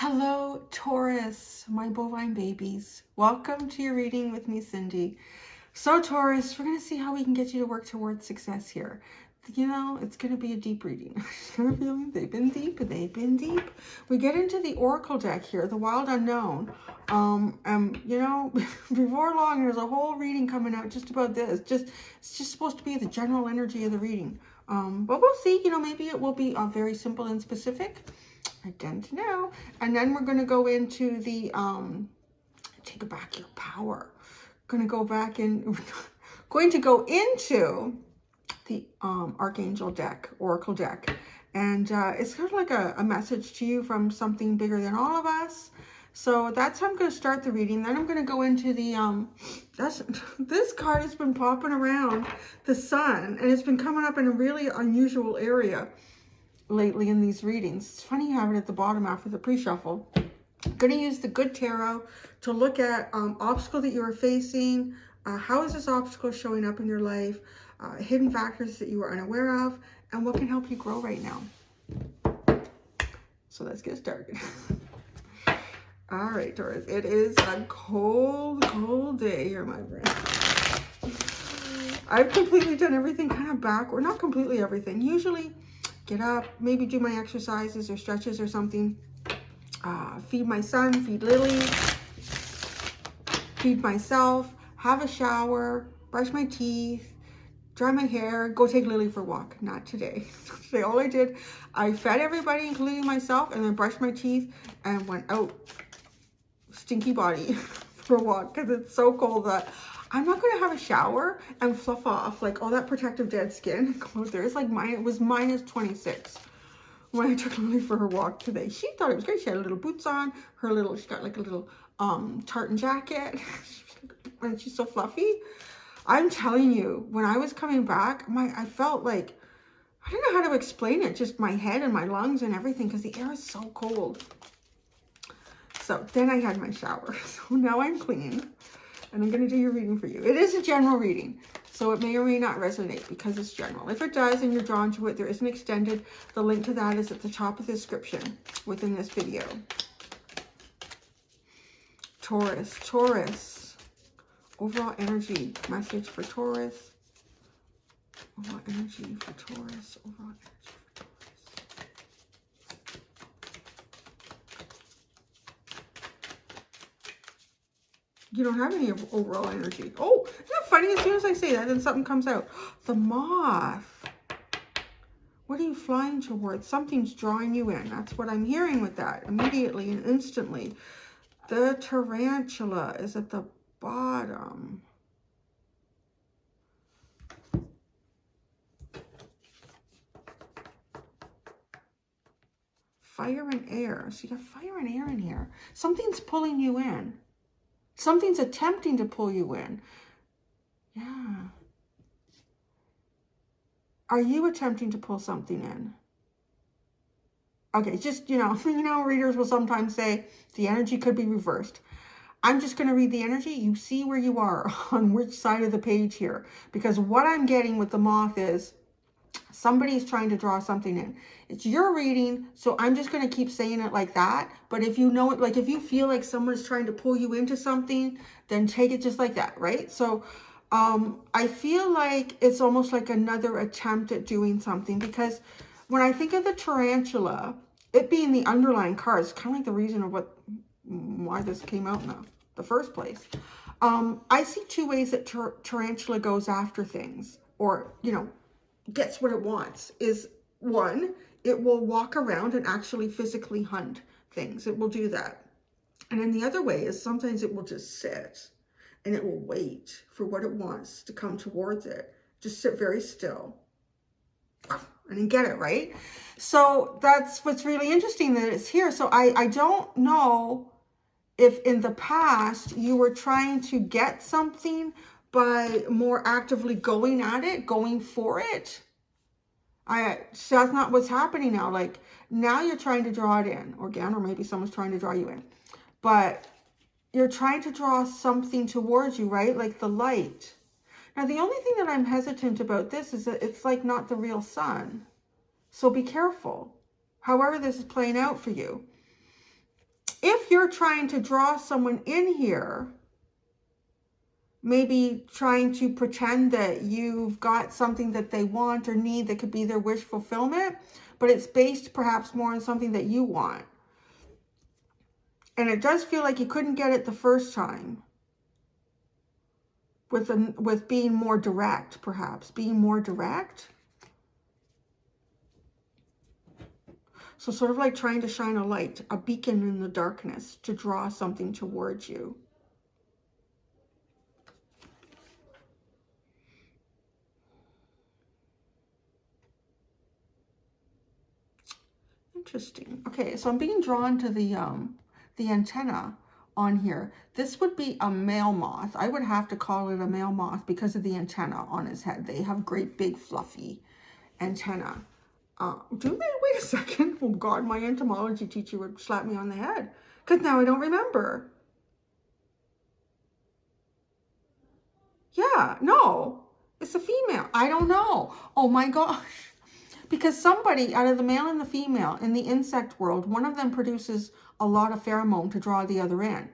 Hello, Taurus, my bovine babies. Welcome to your reading with me, Cindy. So, Taurus, we're going to see how we can get you to work towards success here. You know, it's going to be a deep reading. They've been deep. We get into the Oracle deck here, the Wild Unknown. You know, before long, there's a whole reading coming out just about this. It's just supposed to be the general energy of the reading. But we'll see. You know, maybe it will be very simple and specific. I don't know. And then we're going to go into the take back your power. Going to go back and going to go into the Archangel deck, Oracle deck. And it's kind of like a message to you from something bigger than all of us. So that's how I'm going to start the reading. Then I'm going to go into the, this card has been popping around the sun. And it's been coming up in a really unusual area lately in these readings. It's funny you have it at the bottom after the pre-shuffle. I'm going to use the Good Tarot to look at obstacle that you are facing. How is this obstacle showing up in your life? Hidden factors that you are unaware of, and what can help you grow right now. So let's get started. All right, Taurus, it is a cold, cold day here, my friend. I've completely done everything kind of back, or not completely everything. Usually get up, maybe do my exercises or stretches or something. Feed my son, feed Lily, feed myself, have a shower, brush my teeth, dry my hair, go take Lily for a walk. Not today. Today, all I did, I fed everybody, including myself, and then brushed my teeth and went out, stinky body, for a walk because it's so cold that I'm not going to have a shower and fluff off like all that protective dead skin. There is like it was minus 26 when I took Lily for her walk today. She thought it was great. She had little boots on, she got like a little tartan jacket, and she's so fluffy. I'm telling you, when I was coming back, I felt like, I don't know how to explain it, just my head and my lungs and everything, because the air is so cold. So then I had my shower. So now I'm clean. And I'm going to do your reading for you. It is a general reading, so it may or may not resonate because it's general. If it does and you're drawn to it, there is an extended. The link to that is at the top of the description within this video. Taurus. Overall energy message for Taurus. Overall energy for Taurus. Overall energy. You don't have any overall energy. Oh, isn't that funny? As soon as I say that, then something comes out. The Moth. What are you flying towards? Something's drawing you in. That's what I'm hearing with that immediately and instantly. The tarantula is at the bottom. Fire and air. So you got fire and air in here. Something's pulling you in. Something's attempting to pull you in. Yeah. Are you attempting to pull something in? Okay, just, you know, readers will sometimes say the energy could be reversed. I'm just going to read the energy. You see where you are on which side of the page here. Because what I'm getting with the Moth is somebody's trying to draw something in. It's your reading, so I'm just going to keep saying it like that. But if you know it, like if you feel like someone's trying to pull you into something, then take it just like that, right? So I feel like it's almost like another attempt at doing something, because when I think of the tarantula, it being the underlying card, it's kind of like the reason of why this came out in the first place. I see two ways that tarantula goes after things, or, you know, gets what it wants. Is one, it will walk around and actually physically hunt things. It will do that. And then the other way is sometimes it will just sit and it will wait for what it wants to come towards it. Just sit very still and then get it, right? So that's what's really interesting, that it's here. So I don't know if in the past you were trying to get something by more actively going at it, going for it. So that's not what's happening now. Like now you're trying to draw it in, or again, or maybe someone's trying to draw you in, but you're trying to draw something towards you, right? Like the light. Now, the only thing that I'm hesitant about this is that it's like not the real sun. So be careful, however this is playing out for you. if you're trying to draw someone in here, maybe trying to pretend that you've got something that they want or need that could be their wish fulfillment, but it's based perhaps more on something that you want. And it does feel like you couldn't get it the first time with being more direct, perhaps. Being more direct. So sort of like trying to shine a light, a beacon in the darkness to draw something towards you. Interesting. Okay, so I'm being drawn to the antenna on here. This would be a male moth. I would have to call it a male moth because of the antenna on his head. They have great big fluffy antenna. Do they? Wait a second. Oh God, my entomology teacher would slap me on the head because now I don't remember. Yeah, no, it's a female. I don't know. Oh my gosh. Because somebody out of the male and the female in the insect world, one of them produces a lot of pheromone to draw the other in.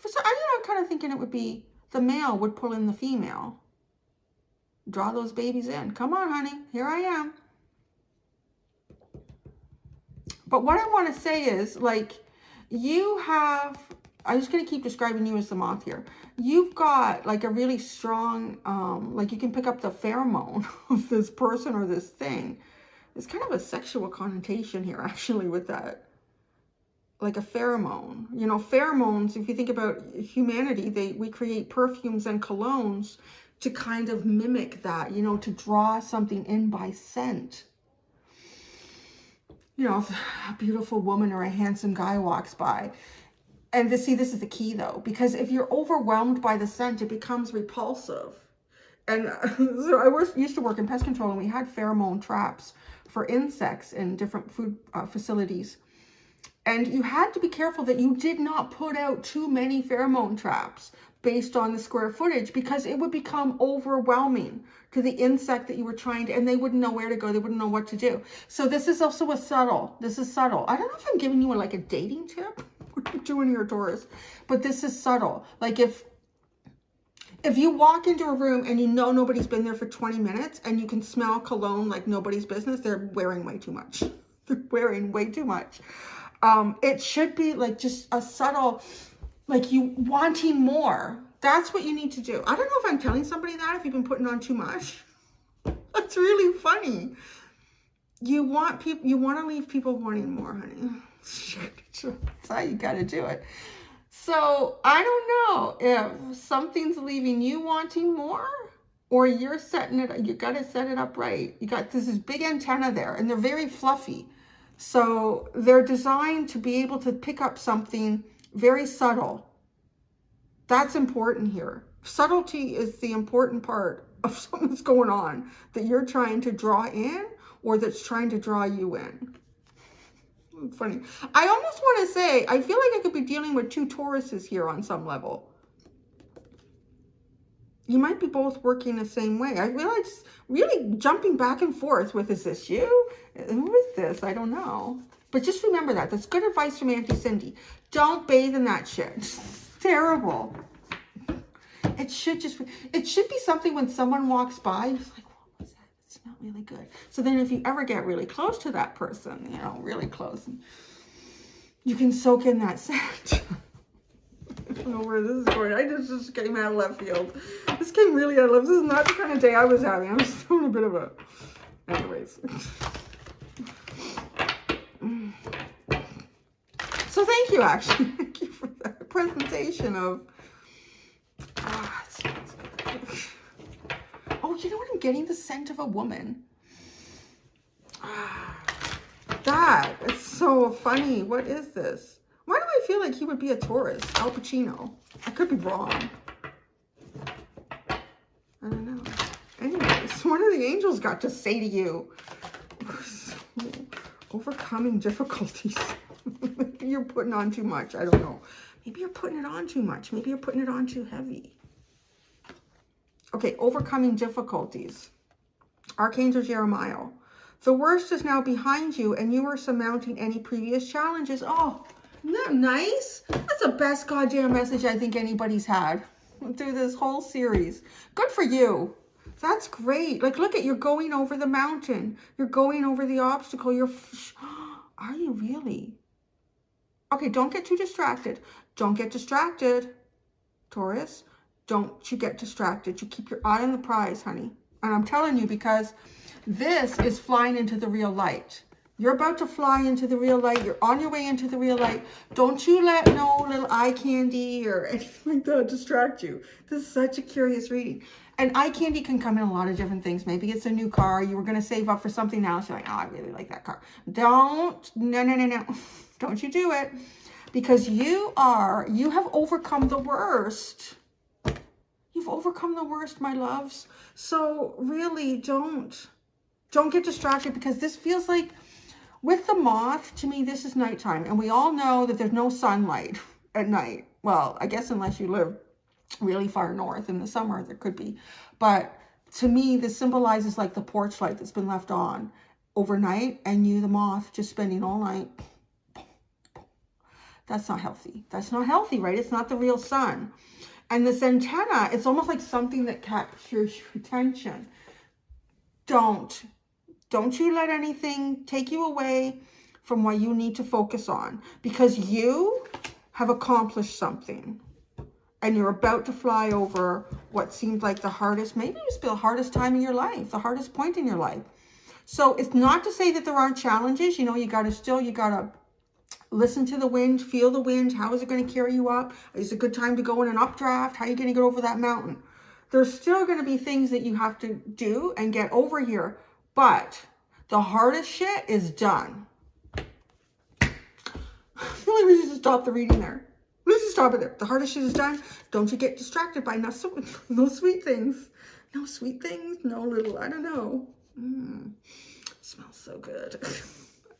I'm kind of thinking it would be the male would pull in the female. Draw those babies in. Come on, honey. Here I am. But what I want to say is, like, you have... I'm just going to keep describing you as the moth here. You've got, like, a really strong... like, you can pick up the pheromone of this person or this thing. There's kind of a sexual connotation here, actually, with that. Like a pheromone. You know, pheromones, if you think about humanity, we create perfumes and colognes to kind of mimic that, you know, to draw something in by scent. You know, if a beautiful woman or a handsome guy walks by. And this is the key, though, because if you're overwhelmed by the scent, it becomes repulsive. And so I used to work in pest control, and we had pheromone traps for insects in different food facilities. And you had to be careful that you did not put out too many pheromone traps based on the square footage, because it would become overwhelming to the insect that you were trying to, and they wouldn't know where to go. They wouldn't know what to do. So this is also this is subtle. I don't know if I'm giving you like a dating tip. What are you doing here, Taurus? But this is subtle. Like if you walk into a room and you know nobody's been there for 20 minutes and you can smell cologne like nobody's business, they're wearing way too much. They're wearing way too much. It should be like just a subtle, like you wanting more. That's what you need to do. I don't know if I'm telling somebody that if you've been putting on too much. That's really funny. You want to leave people wanting more, honey. That's how you got to do it. So I don't know if something's leaving you wanting more, or you're setting it. You got to set it up right. You got this big antenna there, and they're very fluffy. So they're designed to be able to pick up something very subtle. That's important here. Subtlety is the important part of something that's going on that you're trying to draw in, or that's trying to draw you in. Funny. I almost want to say, I feel like I could be dealing with two Tauruses here on some level. You might be both working the same way. I realize really jumping back and forth with, is this you? Who is this? I don't know. But just remember that. That's good advice from Auntie Cindy. Don't bathe in that shit. It's terrible. It should be something when someone walks by, it's like, what was that? It smelled really good. So then if you ever get really close to that person, you know, really close, you can soak in that scent. I don't know where this is going. I just came out of left field. This came really out of left. This is not the kind of day I was having. I was having a bit of a... Anyways. So thank you, actually. Thank you for that presentation of... Oh, you know what I'm getting? The scent of a woman. That is so funny. What is this? Why do I feel like he would be a Taurus? Al Pacino. I could be wrong. I don't know. Anyways, what do the angels got to say to you? Overcoming difficulties. Maybe you're putting on too much. I don't know. Maybe you're putting it on too much. Maybe you're putting it on too heavy. Okay, overcoming difficulties. Archangel Jeremiel. The worst is now behind you, and you are surmounting any previous challenges. Oh, isn't that nice? That's the best goddamn message I think anybody's had through this whole series. Good for you. That's great. Like, look at, you're going over the mountain. You're going over the obstacle. Are you really? Okay, don't get too distracted. Don't get distracted, Taurus. Don't you get distracted. You keep your eye on the prize, honey. And I'm telling you, because this is flying into the real light. You're about to fly into the real light. You're on your way into the real light. Don't you let no little eye candy or anything like that distract you. This is such a curious reading. And eye candy can come in a lot of different things. Maybe it's a new car. You were going to save up for something else. You're like, oh, I really like that car. No. Don't you do it. Because you have overcome the worst. You've overcome the worst, my loves. So really don't get distracted, because this feels like, with the moth, to me, this is nighttime. And we all know that there's no sunlight at night. Well, I guess unless you live really far north in the summer, there could be. But to me, this symbolizes like the porch light that's been left on overnight, and you, the moth, just spending all night. That's not healthy. That's not healthy, right? It's not the real sun. And this antenna, it's almost like something that captures your attention. Don't you let anything take you away from what you need to focus on, because you have accomplished something, and you're about to fly over what seemed like the hardest, maybe it was the hardest time in your life, the hardest point in your life. So it's not to say that there aren't challenges. You know, you got to listen to the wind, feel the wind. How is it going to carry you up? Is it a good time to go in an updraft? How are you going to get over that mountain? There's still going to be things that you have to do and get over here. But the hardest shit is done. I feel like we should just stop the reading there. Let's just stop it there. The hardest shit is done. Don't you get distracted by no sweet things. No sweet things. No little, I don't know. Smells so good. I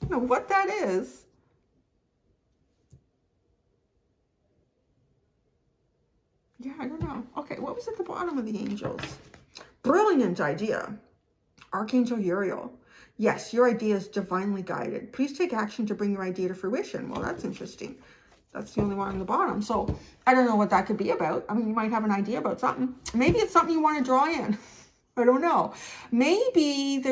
don't know what that is. Yeah, I don't know. Okay, what was at the bottom of the angels? Brilliant idea. Archangel Jeremiel. Yes, your idea is divinely guided. Please take action to bring your idea to fruition. Well, that's interesting. That's the only one on the bottom. So I don't know what that could be about. I mean, you might have an idea about something. Maybe it's something you want to draw in. I don't know. Maybe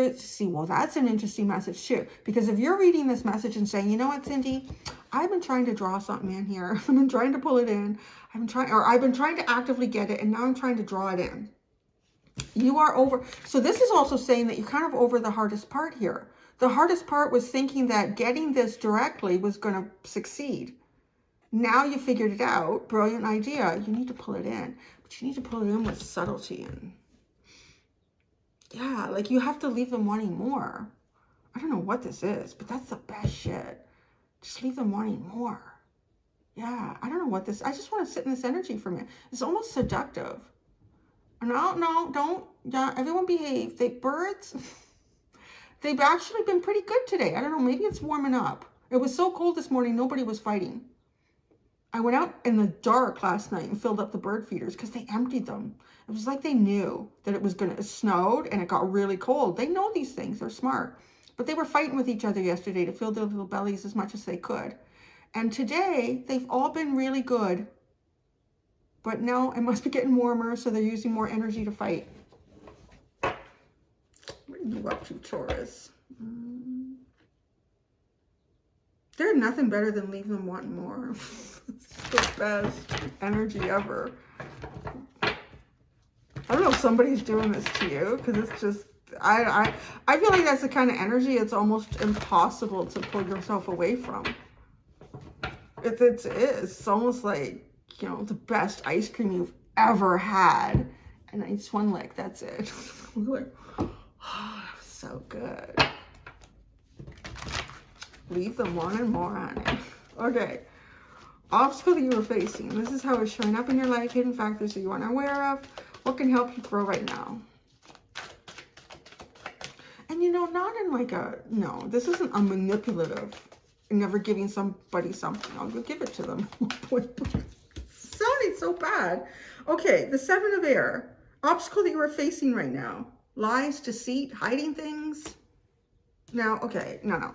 well, that's an interesting message too. Because if you're reading this message and saying, you know what, Cindy, I've been trying to draw something in here. I've been trying to pull it in. I've been trying to actively get it, and now I'm trying to draw it in. You are over. So this is also saying that you're kind of over the hardest part here. The hardest part was thinking that getting this directly was going to succeed. Now you figured it out. Brilliant idea. You need to pull it in. But you need to pull it in with subtlety. And yeah, like you have to leave them wanting more. I don't know what this is, but that's the best shit. Just leave them wanting more. Yeah, I don't know what this, I just want to sit in this energy for a minute. It's almost seductive. No, don't, yeah, everyone behave. Birds, they've actually been pretty good today. I don't know, maybe it's warming up. It was so cold this morning, nobody was fighting. I went out in the dark last night and filled up the bird feeders because they emptied them. It was like they knew that it snowed and it got really cold. They know these things, they're smart. But they were fighting with each other yesterday to fill their little bellies as much as they could. And today, they've all been really good. But now it must be getting warmer, so they're using more energy to fight. What are you up to, Taurus? There's nothing better than leave them wanting more. It's the best energy ever. I don't know if somebody's doing this to you, because it's just, I feel like that's the kind of energy it's almost impossible to pull yourself away from. It's almost like, you know, the best ice cream you've ever had. And I just one lick, that's it. Like, oh, that was so good. Leave them wanting more on it. Okay. Obstacle that you were facing. This is how it's showing up in your life. Hidden factors that you aren't aware of. What can help you grow right now? And you know, not in like no, this isn't a manipulative, never giving somebody something. I'll go give it to them. Sounding so bad. Okay, the 7 of air. Obstacle that you are facing right now. Lies, deceit, hiding things. Now, okay, no.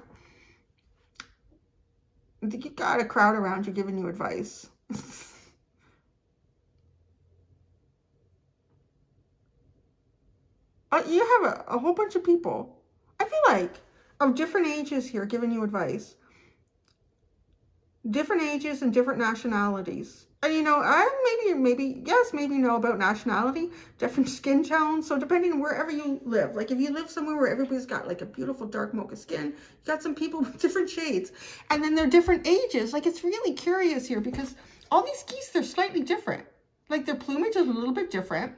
I think you've got a crowd around you giving you advice. You have a whole bunch of people, I feel like, of different ages here giving you advice. Different ages and different nationalities. And you know, I maybe know about nationality, different skin tones. So depending on wherever you live, like if you live somewhere where everybody's got like a beautiful dark mocha skin, you got some people with different shades. And then they're different ages. Like it's really curious here because all these geese, they're slightly different. Like their plumage is a little bit different.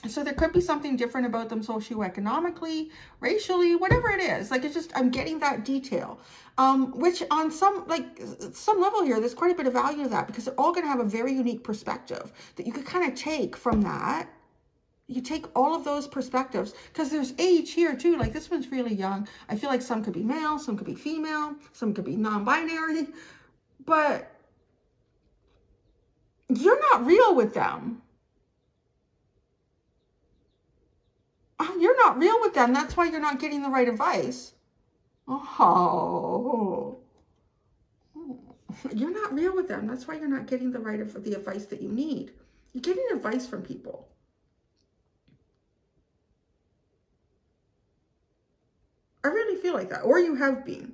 So there could be something different about them socioeconomically, racially, whatever it is. Like it's just, I'm getting that detail. Which on some level here, there's quite a bit of value to that because they're all going to have a very unique perspective that you could kind of take from that. You take all of those perspectives because there's age here too. Like this one's really young. I feel like some could be male, some could be female, some could be non-binary, but you're not real with them. You're not real with them. That's why you're not getting the right advice. Oh, you're not real with them. That's why you're not getting the advice that you need. You're getting advice from people. I really feel like that. Or you have been.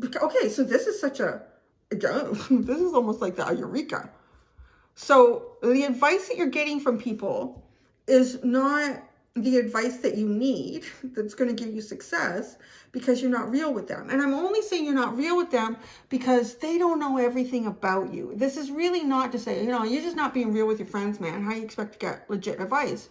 Okay, so this is such a, this is almost like the eureka. So the advice that you're getting from people is not the advice that you need that's going to give you success because you're not real with them. And I'm only saying you're not real with them because they don't know everything about you. This is really not to say, you know, you're just not being real with your friends, man. How do you expect to get legit advice?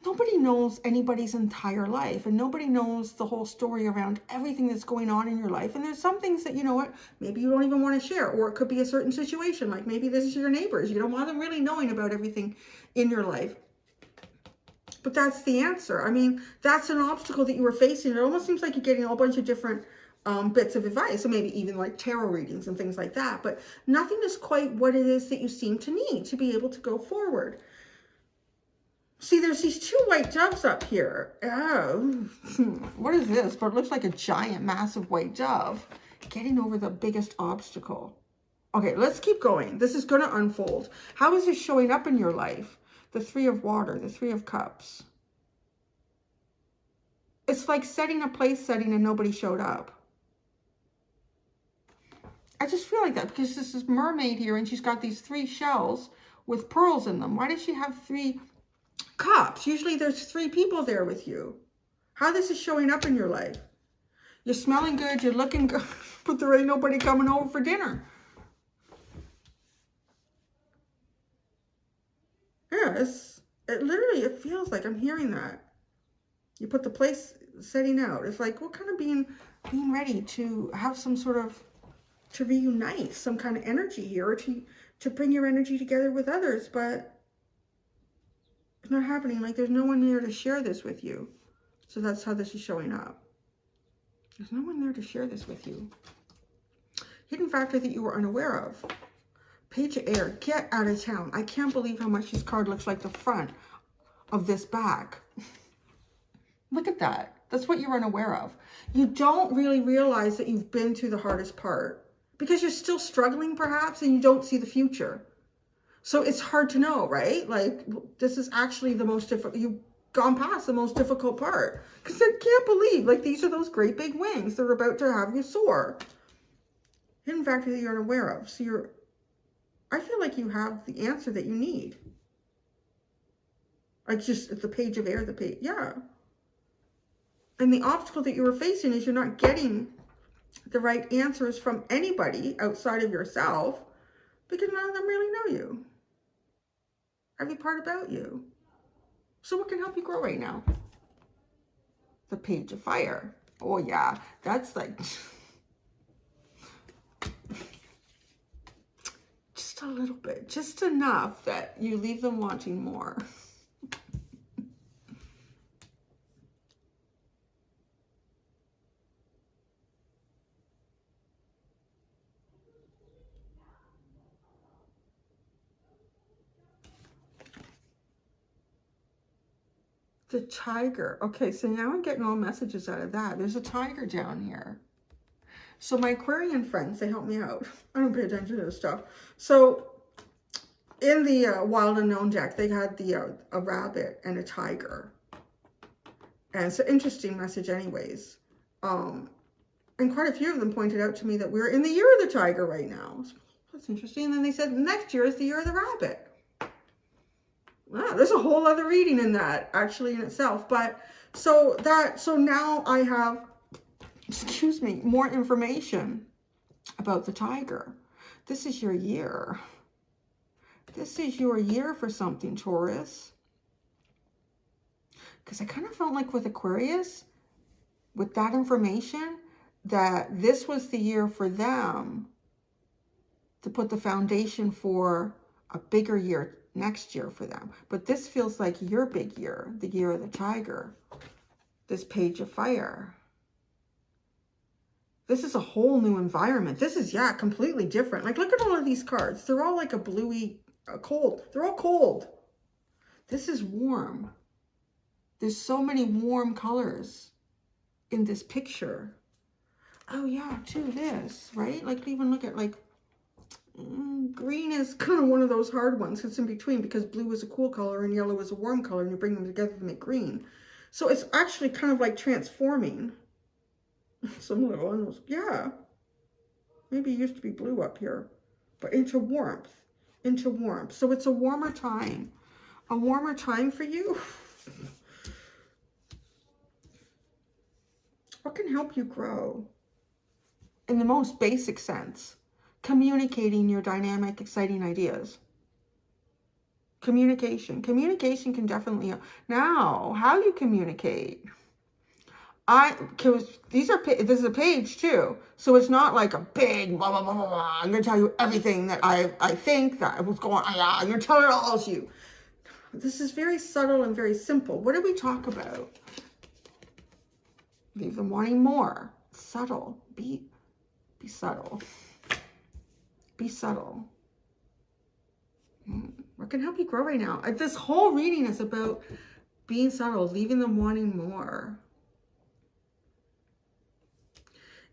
Nobody knows anybody's entire life and nobody knows the whole story around everything that's going on in your life. And there's some things that, you know what, maybe you don't even want to share, or it could be a certain situation. Like maybe this is your neighbors. You don't want them really knowing about everything in your life. But that's the answer. I mean, that's an obstacle that you were facing. It almost seems like you're getting a whole bunch of different bits of advice, so maybe even like tarot readings and things like that. But nothing is quite what it is that you seem to need to be able to go forward. See, there's these two white doves up here. Oh, what is this? But it looks like a giant, massive white dove getting over the biggest obstacle. Okay, let's keep going. This is going to unfold. How is this showing up in your life? The Three of Water, the Three of Cups. It's like setting a place setting and nobody showed up. I just feel like that because this is mermaid here and she's got these 3 shells with pearls in them. Why does she have 3 cups? Usually there's 3 people there with you. How this is showing up in your life? You're smelling good, you're looking good, but there ain't nobody coming over for dinner. Yes, it feels like I'm hearing that. You put the place setting out. It's like, what kind of being ready to have some sort of, to reunite some kind of energy here, or to bring your energy together with others, but it's not happening. Like there's no one there to share this with you. So that's how this is showing up. There's no one there to share this with you. Hidden factor that you were unaware of. Page of Air, get out of town. I can't believe how much this card looks like the front of this bag. Look at that. That's what you're unaware of. You don't really realize that you've been through the hardest part because you're still struggling perhaps and you don't see the future. So it's hard to know, right? Like this is actually the most difficult. You've gone past the most difficult part because I can't believe like these are those great big wings. They're about to have you soar. Hidden factor that you're unaware of. So I feel like you have the answer that you need. Like just the Page of Air, yeah. And the obstacle that you were facing is you're not getting the right answers from anybody outside of yourself because none of them really know you. Every part about you. So what can help you grow right now? The Page of Fire. Oh yeah, that's like just a little bit, just enough that you leave them wanting more. The tiger. Okay, so now I'm getting all messages out of that. There's a tiger down here. So my Aquarian friends, they help me out. I don't pay attention to this stuff. So in the Wild Unknown deck, they had a rabbit and a tiger. And it's an interesting message anyways. And quite a few of them pointed out to me that we're in the year of the tiger right now. So that's interesting. And then they said next year is the year of the rabbit. Wow, there's a whole other reading in that actually in itself. But so now I have, excuse me, more information about the tiger. This is your year. This is your year for something, Taurus. Because I kind of felt like with Aquarius, with that information, that this was the year for them to put the foundation for a bigger year next year for them. But this feels like your big year, the year of the tiger. This Page of Fire. This is a whole new environment. This is, yeah, completely different. Like, look at all of these cards. They're all like a bluey, cold. They're all cold. This is warm. There's so many warm colors in this picture. Oh, yeah, too, this, right? Like, even look at, like, green is kind of one of those hard ones. It's in between because blue is a cool color and yellow is a warm color, and you bring them together to make green. So it's actually kind of like transforming. Some little ones, yeah. Maybe it used to be blue up here, but into warmth, into warmth. So it's a warmer time for you. What can help you grow? In the most basic sense, communicating your dynamic, exciting ideas. Communication. Communication can definitely help. Now, how you communicate. Because this is a page too. So it's not like a big blah, blah, blah, blah, blah. I'm going to tell you everything that I think that was going on. I'm going to tell it all to you. This is very subtle and very simple. What did we talk about? Leave them wanting more. Subtle. Be subtle. Be subtle. What can help you grow right now? This whole reading is about being subtle, leaving them wanting more.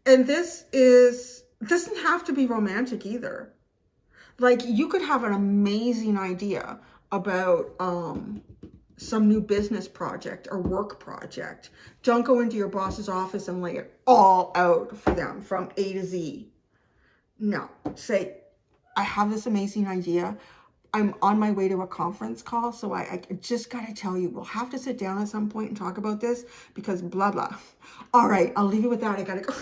And this doesn't have to be romantic either. Like, you could have an amazing idea about some new business project or work project. Don't go into your boss's office and lay it all out for them from A to Z. No, say, I have this amazing idea. I'm on my way to a conference call, so I just got to tell you, we'll have to sit down at some point and talk about this because blah, blah. All right, I'll leave you with that. I got to go.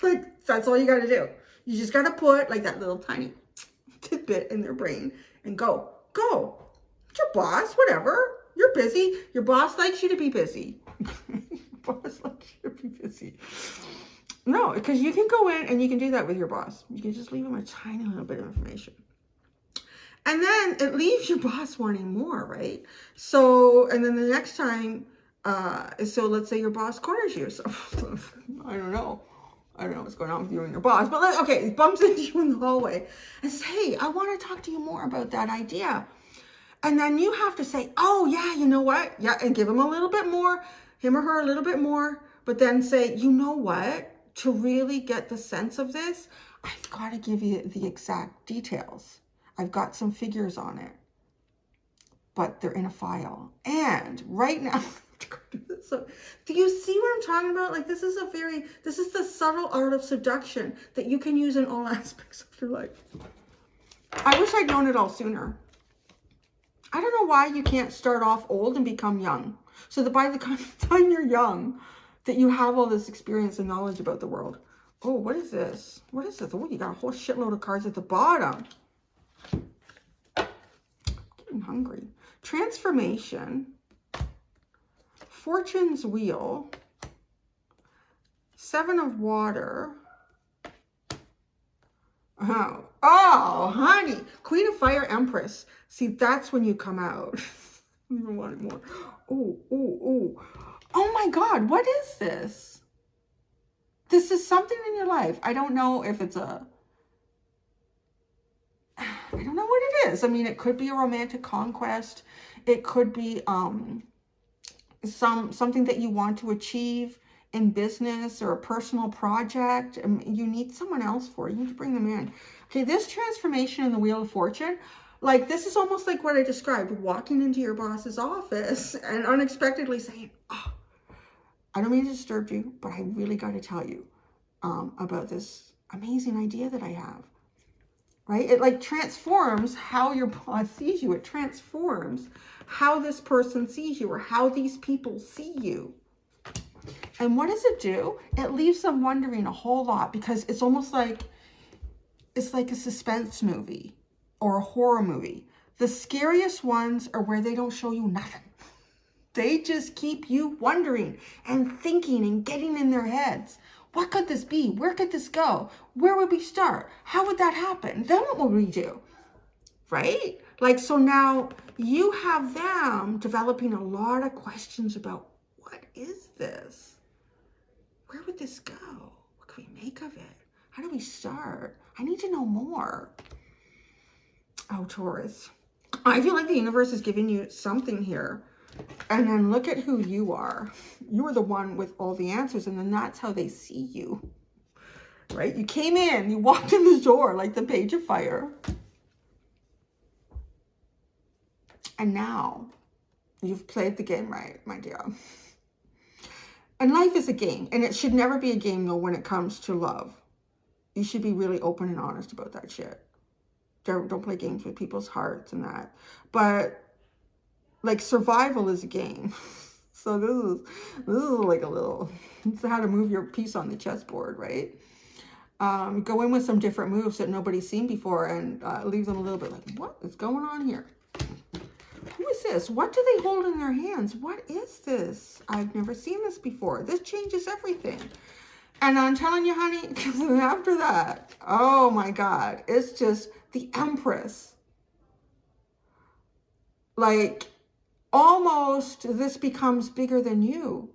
Like, that's all you got to do. You just got to put like that little tiny tidbit in their brain and go. It's your boss, whatever. You're busy. Your boss likes you to be busy. Your boss likes you to be busy. No, because you can go in and you can do that with your boss. You can just leave him a tiny little bit of information. And then it leaves your boss wanting more, right? So, and then the next time, so let's say your boss corners you. So, I don't know what's going on with you and your boss. But, okay, bumps into you in the hallway and says, hey, I want to talk to you more about that idea. And then you have to say, oh, yeah, you know what? Yeah, and give him a little bit more, him or her a little bit more. But then say, you know what? To really get the sense of this, I've got to give you the exact details. I've got some figures on it, but they're in a file. And right now, so do you see what I'm talking about? Like, this is the subtle art of seduction that you can use in all aspects of your life. I wish I'd known it all sooner. I don't know why you can't start off old and become young. So that by the time you're young, that you have all this experience and knowledge about the world. Oh, what is this? What is this? Oh, you got a whole shitload of cards at the bottom. I'm getting hungry. Transformation. Fortune's Wheel. Seven of Water. Oh, honey. Queen of Fire, Empress. See, that's when you come out. You want it more. Oh my God, what is this? This is something in your life. I don't know if it's I don't know what it is. I mean, it could be a romantic conquest. It could be something that you want to achieve in business or a personal project, and you need someone else for it. You need to bring them in. Okay, this transformation in the Wheel of Fortune, like this is almost like what I described, walking into your boss's office and unexpectedly saying, oh, I don't mean to disturb you, but I really got to tell you about this amazing idea that I have, right? It like transforms how your boss sees you. It transforms how this person sees you or how these people see you. And what does it do? It leaves them wondering a whole lot, because it's almost like, it's like a suspense movie or a horror movie. The scariest ones are where they don't show you nothing. They just keep you wondering and thinking and getting in their heads. What could this be? Where could this go? Where would we start? How would that happen? Then what would we do? Right? Like, so now you have them developing a lot of questions about, what is this? Where would this go? What can we make of it? How do we start? I need to know more. Oh, Taurus. I feel like the universe is giving you something here. And then look at who you are. You are the one with all the answers, and then that's how they see you. Right? You came in, you walked in the door like the Page of Fire. And now you've played the game right, my dear. And life is a game, and it should never be a game though when it comes to love. You should be really open and honest about that shit. Don't play games with people's hearts and that. But like, survival is a game. So this is like a little, it's how to move your piece on the chessboard, right? Go in with some different moves that nobody's seen before, and leave them a little bit like, what is going on here? Who is this? What do they hold in their hands? What is this? I've never seen this before. This changes everything. And I'm telling you, honey, because after that, oh my God, it's just the Empress. Like, almost this becomes bigger than you.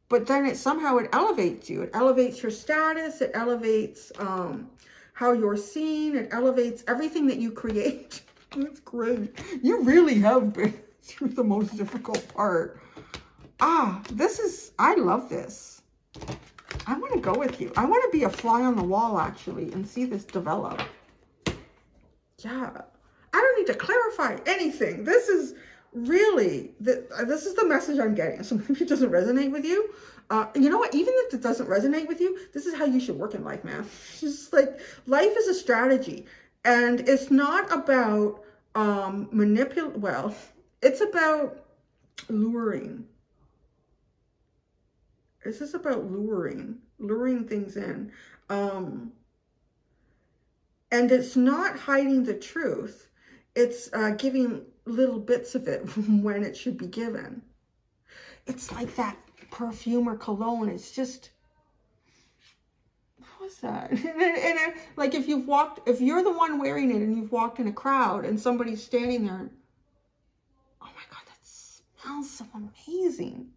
But then it somehow it elevates you. It elevates your status. It elevates how you're seen. It elevates everything that you create. That's great. You really have been through the most difficult part. I love this. I want to go with you. I want to be a fly on the wall, actually, and see this develop. Yeah. I don't need to clarify anything. This is really, this is the message I'm getting. So maybe it doesn't resonate with you. You know what? Even if it doesn't resonate with you, this is how you should work in life, man. It's just like, life is a strategy. And it's not about well, it's about luring. This is about luring things in. And it's not hiding the truth. It's giving little bits of it when it should be given. It's like that perfume or cologne. It's just, what's that? And like, if you're the one wearing it and you've walked in a crowd and somebody's standing there, oh my God, that smells so amazing.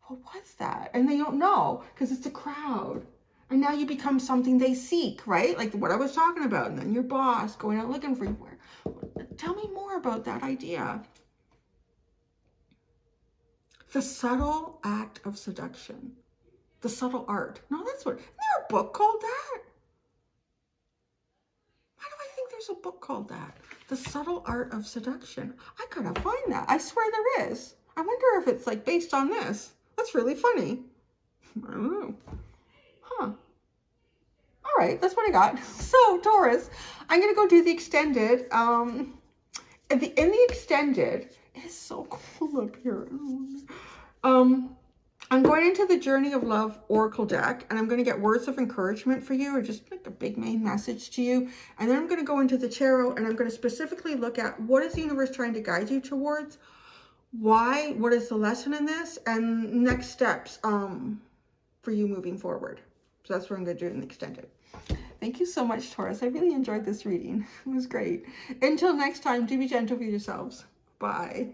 What was that? And they don't know because it's a crowd. And now you become something they seek, right? Like what I was talking about. And then your boss going out looking for you. Tell me more about that idea. The subtle act of seduction. The subtle art. No, that's what. Isn't there a book called that? Why do I think there's a book called that? The subtle art of seduction. I gotta find that. I swear there is. I wonder if it's like based on this. That's really funny. I don't know. Huh. All right, that's what I got. So, Taurus, I'm going to go do the extended. In the extended, it is so cool up here. I'm going into the Journey of Love Oracle deck, and I'm going to get words of encouragement for you, or just like a big main message to you. And then I'm going to go into the tarot, and I'm going to specifically look at what is the universe trying to guide you towards. Why? What is the lesson in this? And next steps for you moving forward. So that's what I'm going to do in the extended. Thank you so much, Taurus. I really enjoyed this reading. It was great. Until next time, do be gentle with yourselves. Bye.